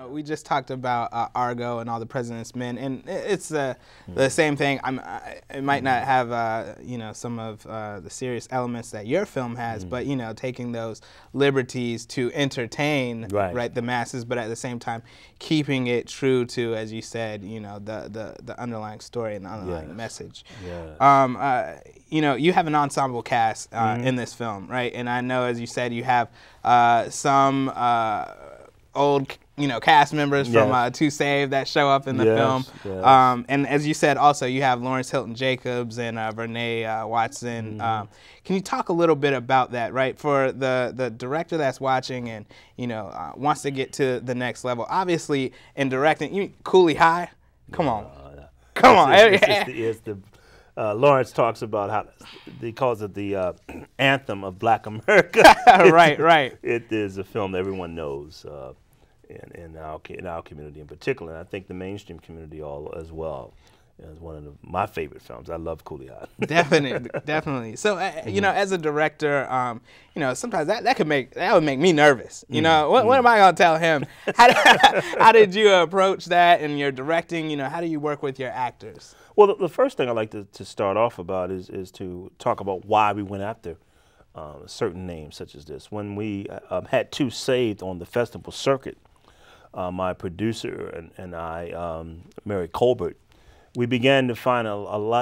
we just talked about Argo and All the President's Men, and it's the same thing. It might not have some of the serious elements that your film has, but taking those liberties to entertain the masses, but at the same time keeping it true to, as you said, the underlying story and the underlying message. You have an ensemble cast in this film, right? And I know, as you said, you have some old cast members from To Save that show up in the film. And as you said, also you have Lawrence Hilton Jacobs and Vernee Watson. Can you talk a little bit about that, right? For the director that's watching and wants to get to the next level. Obviously, in directing, Cooley High. Come on. Lawrence talks about how he calls it the anthem of Black America. Right. It is a film that everyone knows in our community in particular, and I think the mainstream community as well. It's one of my favorite films. I love Cooley High. Definitely. So, as a director, sometimes that would make me nervous. What am I gonna tell him? How did you approach that in your directing? How do you work with your actors? Well, the first thing I like to start off about is to talk about why we went after certain names such as this. When we had To Saved on the festival circuit, my producer and I, Mary Colbert, we began to find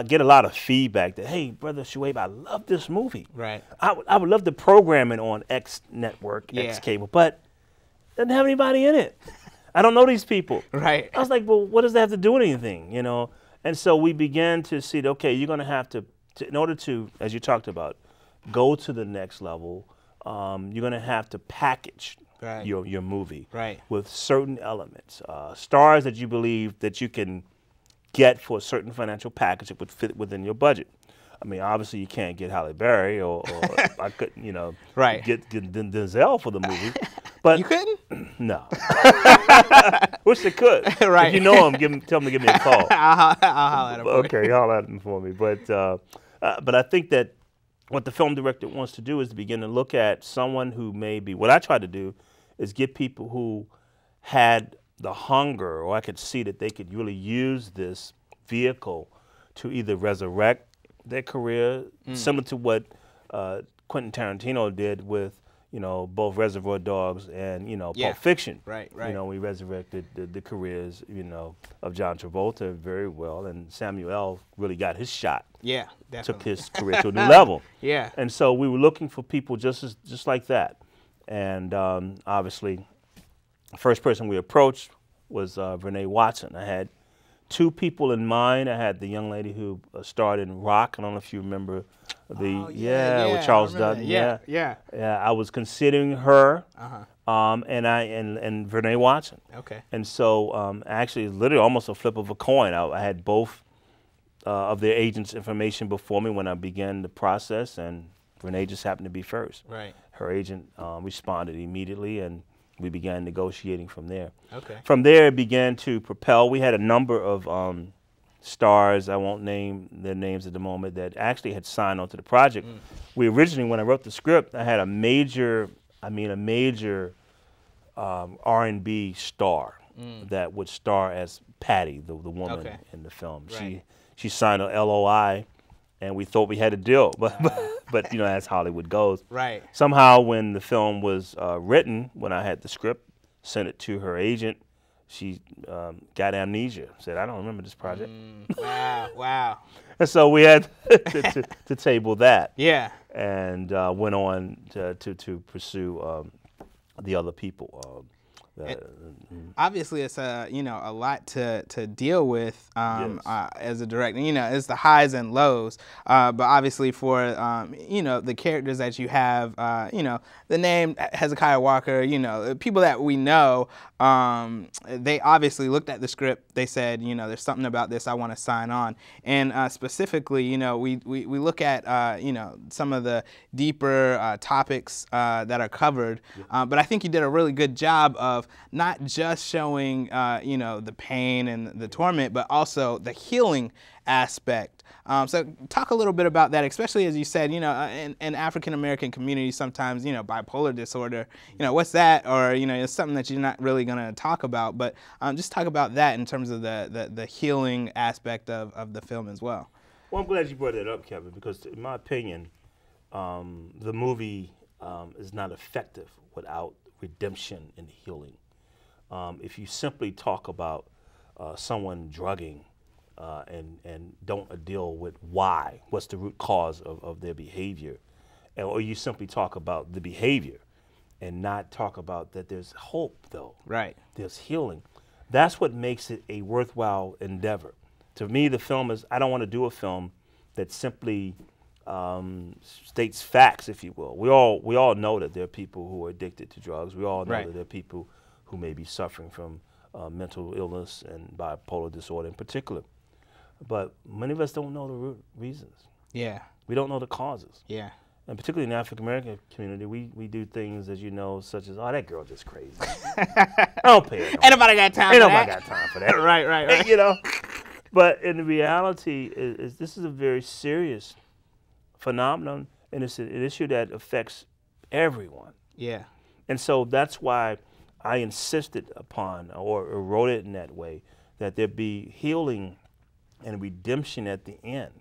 get a lot of feedback that, hey, Brother Shuaib, I love this movie. Right. I would love to program it on X network, X cable, but it doesn't have anybody in it. I don't know these people. Right. I was like, well, what does that have to do with anything, And so we began to see, okay, you're going to have to, in order to, as you talked about, go to the next level, you're going to have to package your movie with certain elements, stars that you believe that you can get for a certain financial package that would fit within your budget. I mean, obviously you can't get Halle Berry or I couldn't, get Denzel for the movie. But you couldn't? No. Wish they could. Right. If you know him, tell him to give me a call. I'll holler at him. Okay, holler at him for me. But I think that what the film director wants to do is to begin to look at someone who may be, what I try to do is get people who had the hunger, or I could see that they could really use this vehicle to either resurrect their career, similar to what Quentin Tarantino did with, both Reservoir Dogs and, Pulp Fiction. Right. We resurrected the careers, of John Travolta very well, and Samuel really got his shot. Yeah, definitely. Took his career to a new level. Yeah. And so we were looking for people just like that. And obviously, the first person we approached was Vernee Watson. I had two people in mind. I had the young lady who starred in Rock. I don't know if you remember with Charles Dutton. Yeah. I was considering her, and Vernee Watson. Okay. And so actually, literally almost a flip of a coin. I had both of their agents' information before me when I began the process, and Vernee just happened to be first. Right. Her agent responded immediately, and we began negotiating from there. Okay. From there, it began to propel. We had a number of stars, I won't name their names at the moment, that actually had signed on to the project. We originally, when I wrote the script, I had a major R&B star that would star as Patty, the woman in the film. Right. She signed a LOI, and we thought we had a deal, but as Hollywood goes. Right. Somehow, when the film was written, when I had the script, sent it to her agent, she got amnesia. Said, "I don't remember this project." Wow. And so we had to table that. Yeah. And went on to pursue the other people. Obviously, it's a lot to deal with as a director. It's the highs and lows. But obviously, for the characters that you have, the name Hezekiah Walker, people that we know, they obviously looked at the script. They said, there's something about this I want to sign on. And specifically, we look at some of the deeper topics that are covered. But I think you did a really good job of not just showing the pain and the torment, but also the healing aspect So talk a little bit about that, especially as you said, you know, in African American communities, sometimes, you know, bipolar disorder, you know, what's that? Or, you know, it's something that you're not really going to talk about, but just talk about that in terms of the healing aspect of the film as well. Well, I'm glad you brought that up, Kevin, because in my opinion, the movie is not effective without redemption and healing. If you simply talk about someone drugging and don't deal with why, what's the root cause of their behavior, or you simply talk about the behavior and not talk about that there's hope, though. Right. There's healing. That's what makes it a worthwhile endeavor. To me, the film is, I don't want to do a film that simply states facts, if you will. We all know that there are people who are addicted to drugs. We all know that there are people who may be suffering from mental illness and bipolar disorder in particular. But many of us don't know the root reasons. Yeah. We don't know the causes. Yeah. And particularly in the African American community, we do things, as you know, such as, oh, that girl just crazy. I don't pay her. Ain't nobody got time for that. Ain't nobody got time for that. Right. You know? But in reality, this is a very serious phenomenon, and it's an issue that affects everyone. Yeah. And so that's why I insisted upon, or wrote it in that way, that there be healing and redemption at the end.